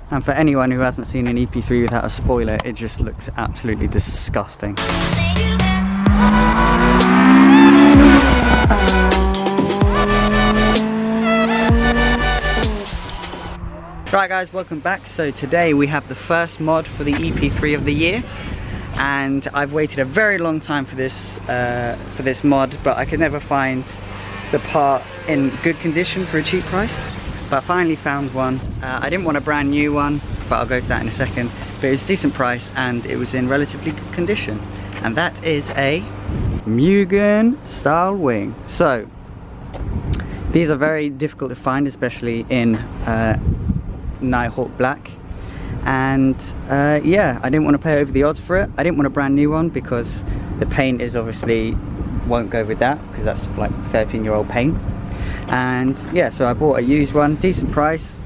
And for anyone who hasn't seen an EP3 without a spoiler, it just looks absolutely disgusting. Right guys, welcome back. So today we have the first mod for the EP3 of the year, and I've waited a very long time for this mod, but I could never find the part in good condition for a cheap price. But I finally found one. I didn't want a brand new one, but I'll go to that in a second. But it was a decent price and it was in relatively good condition. And that is a Mugen style wing. So these are very difficult to find, especially in Nighthawk Black. And yeah, I didn't want to pay over the odds for it. I didn't want a brand new one because the paint is obviously won't go with that, because that's like 13-year-old paint. And yeah, so I bought a used one, decent price,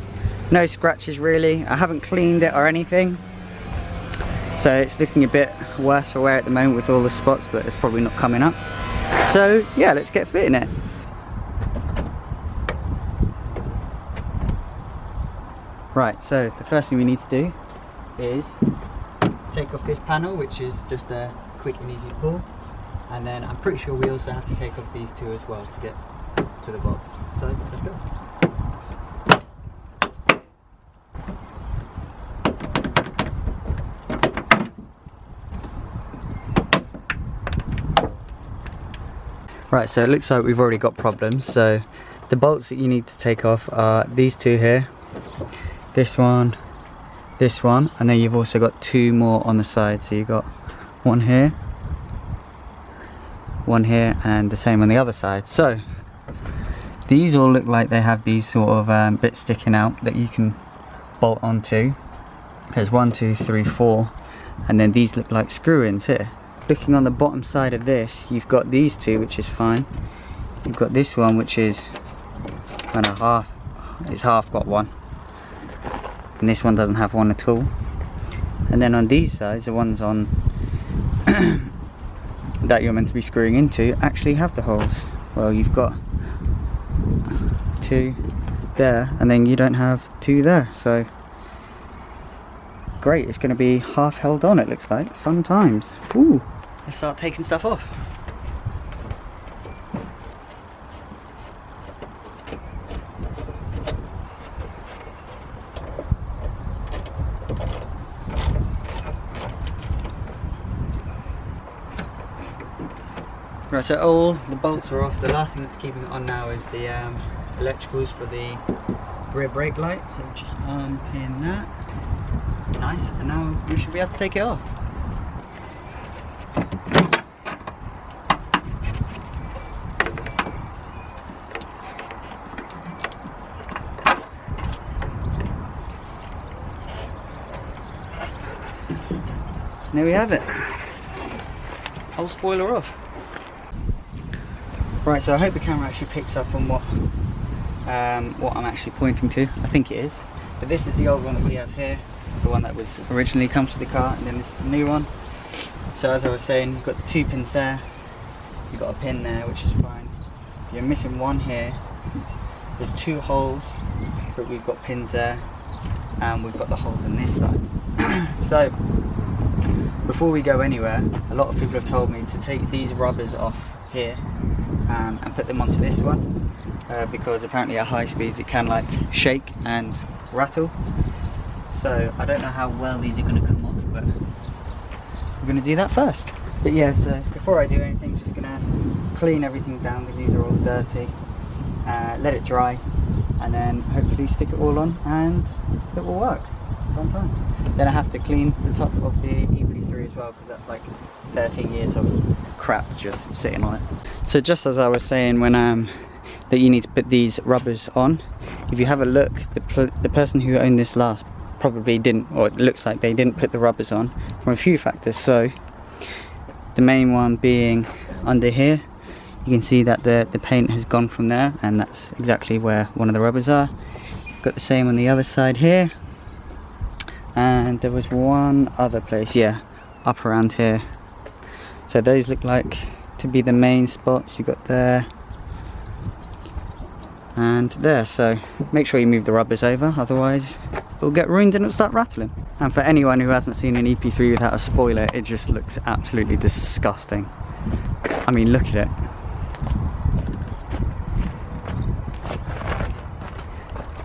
no scratches really. I haven't cleaned it or anything, so it's looking a bit worse for wear at the moment with all the spots, but it's probably not coming up. So yeah, let's get fitting it. Right, so the first thing we need to do is take off this panel, which is just a quick and easy pull, and then I'm pretty sure we also have to take off these two as well to get to the box. So let's go. Right, so it looks like we've already got problems. So the bolts that you need to take off are these two here, this one, and then you've also got two more on the side. So you've got one here, and the same on the other side. So these all look like they have these sort of bits sticking out that you can bolt onto. There's 1, 2, 3, 4, and then these look like screw-ins here. Looking on the bottom side of this, you've got these two, which is fine. You've got this one, which is kind of half, it's half got one, and this one doesn't have one at all. And then on these sides, the ones on that you're meant to be screwing into actually have the holes. Well, you've got two there, and then you don't have two there, so great, it's going to be half held on, it looks like. Fun times. Ooh. Let's start taking stuff off. Right, so all the bolts are off. The last thing that's keeping it on now is the electricals for the rear brake light, so just unpin that. Nice, and now we should be able to take it off. And there we have it. Whole spoiler off. Right, so I hope the camera actually picks up on what I'm actually pointing to. I think it is. But this is the old one that we have here, the one that was originally comes with the car, and then this is the new one. So as I was saying, you've got the two pins there, you've got a pin there, which is fine. You're missing one here. There's two holes, but we've got pins there, and we've got the holes on this side. So before we go anywhere, a lot of people have told me to take these rubbers off here and put them onto this one, because apparently at high speeds it can like shake and rattle. So I don't know how well these are going to come off, but we're going to do that first. But yeah, so before I do anything, just going to clean everything down because these are all dirty, let it dry, and then hopefully stick it all on and it will work. Fun times. Then I have to clean the top of the EP3 as well, because that's like 13 years of crap just sitting on it. So just as I was saying when that you need to put these rubbers on, if you have a look, the person who owned this last probably didn't, or it looks like they didn't put the rubbers on from a few factors. So the main one being under here, you can see that the paint has gone from there, and that's exactly where one of the rubbers are. Got the same on the other side here, and there was one other place, yeah, up around here. So those look like to be the main spots. You got there, and there. So make sure you move the rubbers over, otherwise it'll get ruined and it'll start rattling. And for anyone who hasn't seen an EP3 without a spoiler, it just looks absolutely disgusting. I mean, look at it.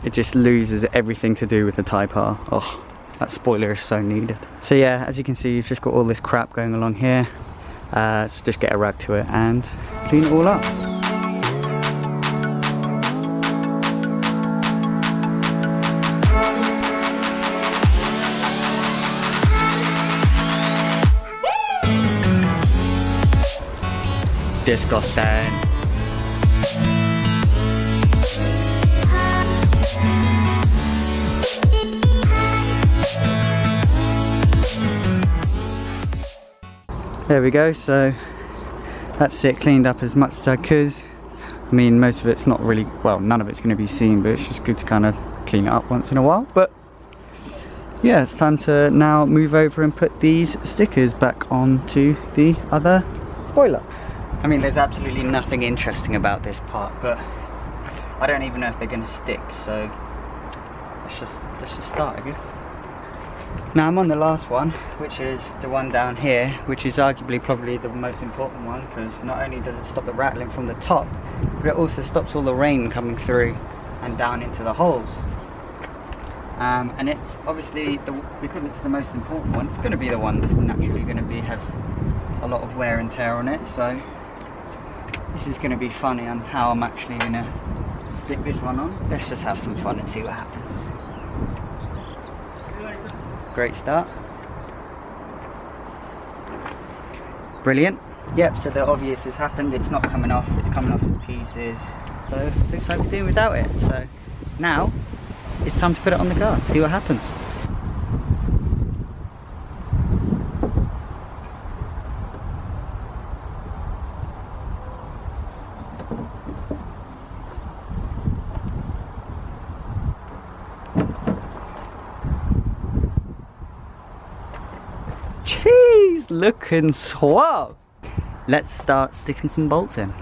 It just loses everything to do with the Type R. Oh, that spoiler is so needed. So yeah, as you can see, you've just got all this crap going along here. So just get a rag to it and clean it all up. Disgusting. There we go, so that's it, cleaned up as much as I could. I mean, most of it's not really, well, none of it's going to be seen, but it's just good to kind of clean it up once in a while. But yeah, it's time to now move over and put these stickers back onto the other spoiler. I mean, there's absolutely nothing interesting about this part, but I don't even know if they're going to stick, so let's just start, I guess. Now I'm on the last one, which is the one down here, which is arguably probably the most important one, because not only does it stop the rattling from the top, but it also stops all the rain coming through and down into the holes. And it's obviously, because it's the most important one, it's going to be the one that's naturally going to have a lot of wear and tear on it, so this is going to be funny on how I'm actually going to stick this one on. Let's just have some fun and see what happens. Great start. Brilliant. Yep, so the obvious has happened. It's not coming off, it's coming off in pieces. So it looks like we're doing without it. So now it's time to put it on the car, see what happens. Jeez, looking suave. Let's start sticking some bolts in.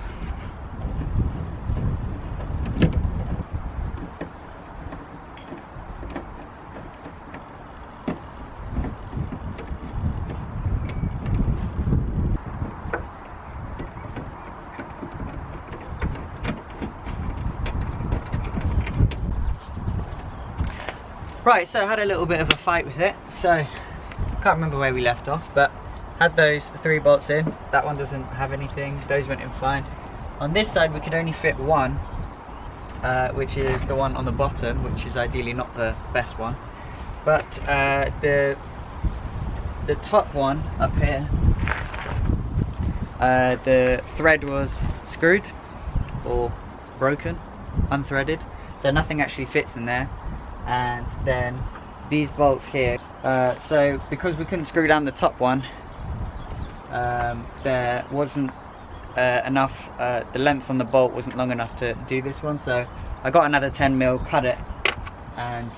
Right, so I had a little bit of a fight with it, so can't remember where we left off, but had those 3 bolts in. That one doesn't have anything, those went in fine. On this side we could only fit one, which is the one on the bottom, which is ideally not the best one, but the top one up here, the thread was screwed or broken, unthreaded, so nothing actually fits in there. And then these bolts here, so because we couldn't screw down the top one, there wasn't enough, the length on the bolt wasn't long enough to do this one, so I got another 10mm, cut it and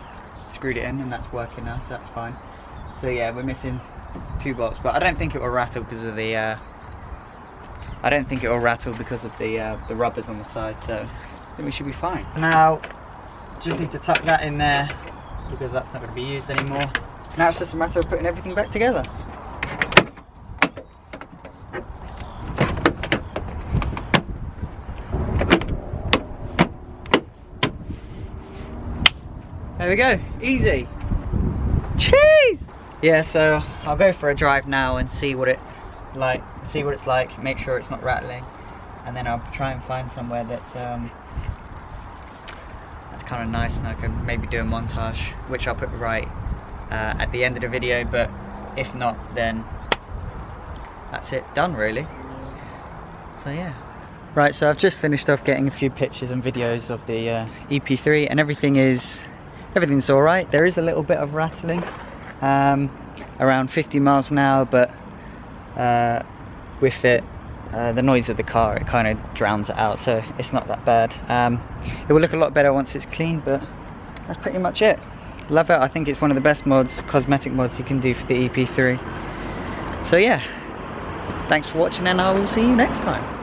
screwed it in, and that's working now, so that's fine. So yeah, we're missing 2 bolts, but I don't think it will rattle because of the the rubbers on the side, so I think we should be fine. Now just need to tuck that in there because that's not going to be used anymore. Now it's just a matter of putting everything back together. There we go, easy. Cheese! Yeah, so I'll go for a drive now and see what it's like, make sure it's not rattling, and then I'll try and find somewhere that's kind of nice, and I can maybe do a montage, which I'll put right at the end of the video, but if not, then that's it, done really. So yeah. Right, so I've just finished off getting a few pictures and videos of the EP3, and everything's alright. There is a little bit of rattling, around 50 miles an hour, but with it, the noise of the car, it kind of drowns it out, so it's not that bad. It will look a lot better once it's clean, but that's pretty much it. Love it. I think it's one of the best mods, cosmetic mods you can do for the EP3. So yeah, thanks for watching, and I will see you next time.